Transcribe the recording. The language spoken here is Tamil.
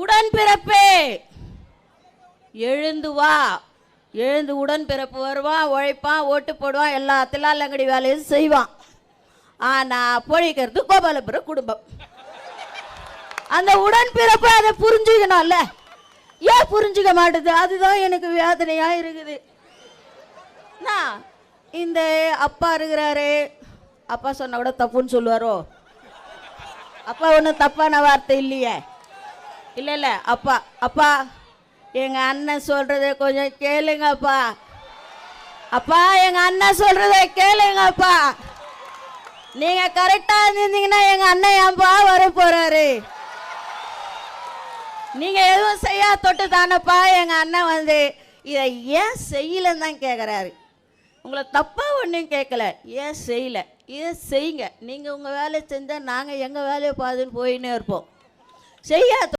உடன்பிறப்பே எழுந்து வா. எழுந்து உடன்பிறப்பு வருவான், உழைப்பான், ஓட்டு போடுவான், எல்லா தில்லாலங்கடி வேலையும் செய்வான். ஆனால் பொழிக்கிறது கோபாலபுரம் குடும்பம். அந்த உடன்பிறப்பு அதை புரிஞ்சுக்கணும்ல. ஏன் புரிஞ்சுக்க மாட்டுது? அதுதான் எனக்கு வேதனையாக இருக்குது. இந்த அப்பா இருக்கிறாரு, அப்பா சொன்ன கூட தப்புன்னு சொல்லுவாரோ? அப்பா ஒன்றும் தப்பான வார்த்தை இல்லையே. இல்லை இல்லை, அப்பா அப்பா எங்கள் அண்ணன் சொல்கிறத கொஞ்சம் கேளுங்கப்பா. அப்பா எங்கள் அண்ணன் சொல்கிறத கேளுங்கப்பா. நீங்கள் கரெக்டாக இருந்தீங்கன்னா எங்கள் அண்ணன் ஏன்பா வர போகிறாரு? நீங்கள் எதுவும் செய்யா தொட்டு தானப்பா எங்கள் அண்ணன் வந்து இதை ஏன் செய்யலைன்னு தான் கேட்குறாரு. உங்களை தப்பாக ஒன்றும் கேட்கல, ஏன் செய்யலை, இதை செய்யுங்க. நீங்கள் உங்கள் வேலையை செஞ்சால் நாங்கள் எங்கள் வேலையை பாதுன்னு போயின்னே இருப்போம். செய்யா